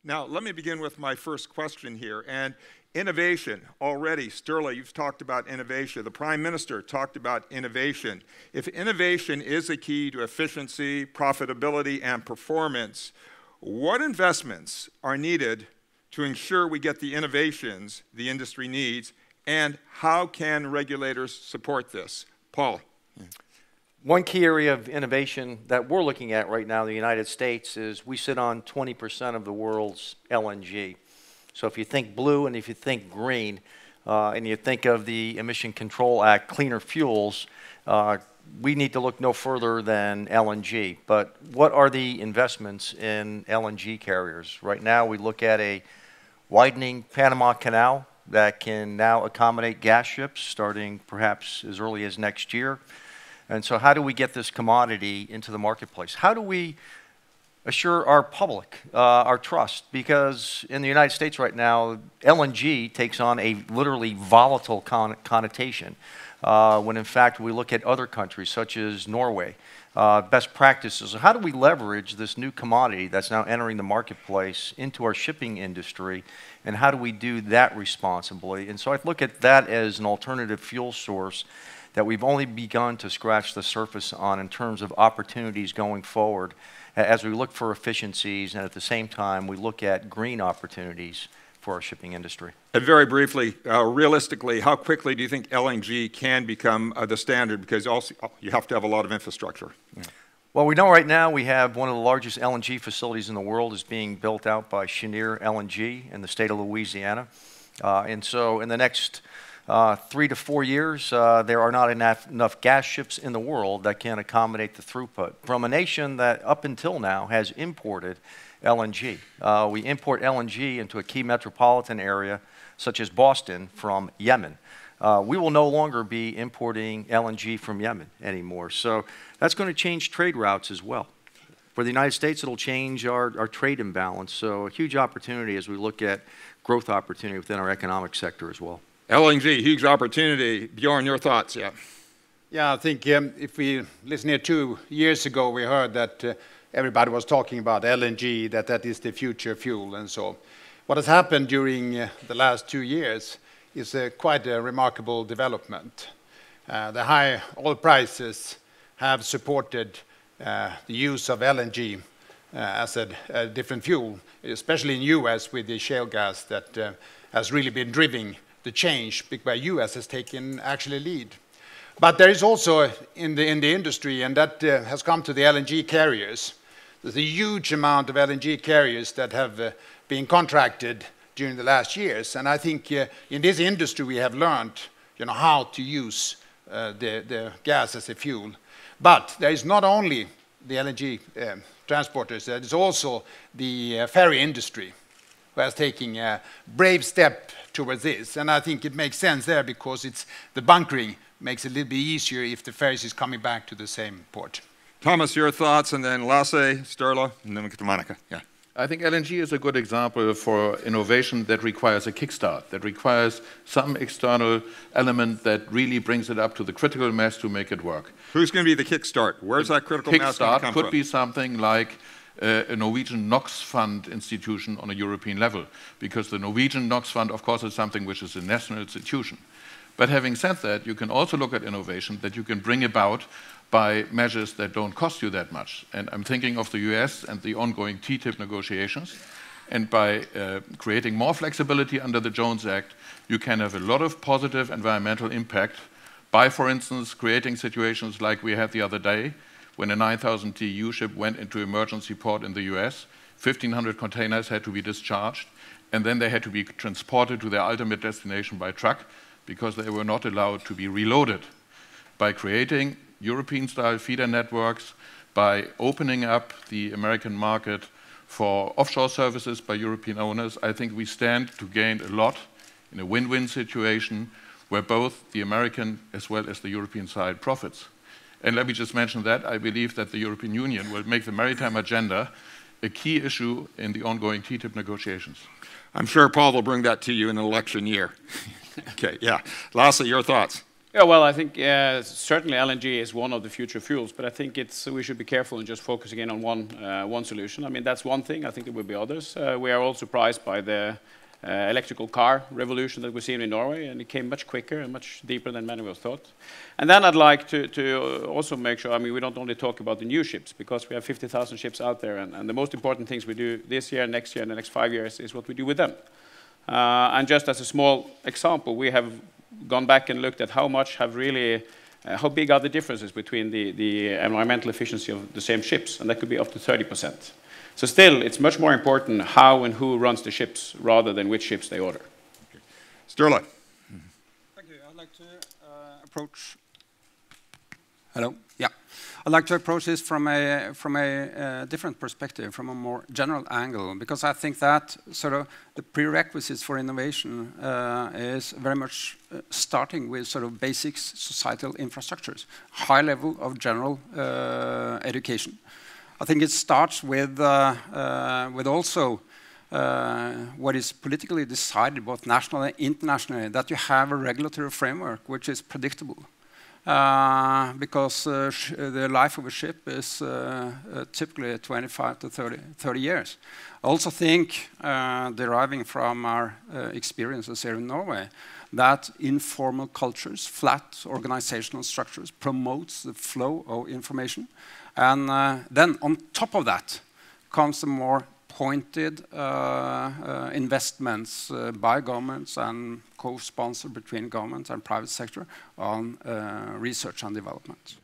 Now, let me begin with my first question here. And innovation, already, Sturla, you've talked about innovation. The Prime Minister talked about innovation. If innovation is a key to efficiency, profitability, and performance, what investments are needed to ensure we get the innovations the industry needs, and how can regulators support this? Paul. One key area of innovation that we're looking at right now in the United States is we sit on 20% of the world's LNG. So if you think blue and if you think green, and you think of the Emission Control Act, cleaner fuels, we need to look no further than LNG. But what are the investments in LNG carriers? Right now we look at a widening Panama Canal that can now accommodate gas ships starting perhaps as early as next year. And so how do we get this commodity into the marketplace? How do we assure our public, our trust? Because in the United States right now, LNG takes on a literally volatile connotation. When in fact we look at other countries such as Norway, best practices. How do we leverage this new commodity that's now entering the marketplace into our shipping industry, and how do we do that responsibly? And so I look at that as an alternative fuel source that we've only begun to scratch the surface on in terms of opportunities going forward as we look for efficiencies, and at the same time we look at green opportunities for our shipping industry. And very briefly, realistically, how quickly do you think LNG can become the standard? Because also you have to have a lot of infrastructure. Yeah. Well, we know right now we have one of the largest LNG facilities in the world is being built out by Cheniere LNG in the state of Louisiana. And so in the next 3 to 4 years, there are not enough gas ships in the world that can accommodate the throughput from a nation that up until now has imported LNG. We import LNG into a key metropolitan area such as Boston from Yemen. We will no longer be importing LNG from Yemen anymore. So that's going to change trade routes as well. For the United States, it'll change our trade imbalance. So a huge opportunity as we look at growth opportunity within our economic sector as well. LNG, huge opportunity. Bjorn, your thoughts? Yeah. Yeah, I think if we listen here 2 years ago, we heard that everybody was talking about LNG, that is the future fuel and so. What has happened during the last 2 years is quite a remarkable development. The high oil prices have supported the use of LNG as a different fuel, especially in U.S. with the shale gas that has really been driving the change where U.S. has taken actually lead. But there is also in the industry, and that has come to the LNG carriers. There's a huge amount of LNG carriers that have been contracted during the last years, and I think in this industry we have learned, how to use the gas as a fuel. But there is not only the LNG transporters, there is also the ferry industry who is taking a brave step towards this. And I think it makes sense there because the bunkering makes it a little bit easier if the ferries is coming back to the same port. Thomas, your thoughts, and then Lasse, Sturla, and then we get to Monica. Yeah. I think LNG is a good example for innovation that requires a kickstart, that requires some external element that really brings it up to the critical mass to make it work. Who's going to be the kickstart? Where's that critical mass going to come from? Kickstart could be something like a Norwegian NOx fund institution on a European level, because the Norwegian NOx fund, of course, is something which is a national institution. But having said that, you can also look at innovation that you can bring about by measures that don't cost you that much. And I'm thinking of the US and the ongoing TTIP negotiations. And by creating more flexibility under the Jones Act, you can have a lot of positive environmental impact by, for instance, creating situations like we had the other day when a 9,000 TEU ship went into emergency port in the US. 1,500 containers had to be discharged, and then they had to be transported to their ultimate destination by truck because they were not allowed to be reloaded. By creating European-style feeder networks, by opening up the American market for offshore services by European owners, I think we stand to gain a lot in a win-win situation where both the American as well as the European side profits. And let me just mention that I believe that the European Union will make the maritime agenda a key issue in the ongoing TTIP negotiations. I'm sure Paul will bring that to you in an election year. Okay, yeah. Lasse, your thoughts? Yeah, well, I think certainly LNG is one of the future fuels, but I think we should be careful and just focusing in on one solution. I mean, that's one thing. I think there will be others. We are all surprised by the electrical car revolution that we've seen in Norway, and it came much quicker and much deeper than many of us thought. And then I'd like to also make sure, I mean, we don't only talk about the new ships, because we have 50,000 ships out there, and the most important things we do this year, next year, and the next 5 years is what we do with them. And just as a small example, we have gone back and looked at how much have really, how big are the differences between the environmental efficiency of the same ships, and that could be up to 30%. So still, it's much more important how and who runs the ships rather than which ships they order. Okay. Sturla. Thank you. I'd like to approach. Hello. Yeah, I'd like to approach this from a different perspective, from a more general angle, because I think that sort of the prerequisites for innovation is very much starting with sort of basic societal infrastructures, high level of general education. I think it starts with also what is politically decided both nationally and internationally, that you have a regulatory framework which is predictable. Because the life of a ship is typically 25 to 30 years. I also think, deriving from our experiences here in Norway, that informal cultures, flat organizational structures, promotes the flow of information. And then on top of that comes the more pointed investments by governments and co-sponsored between governments and private sector on research and development.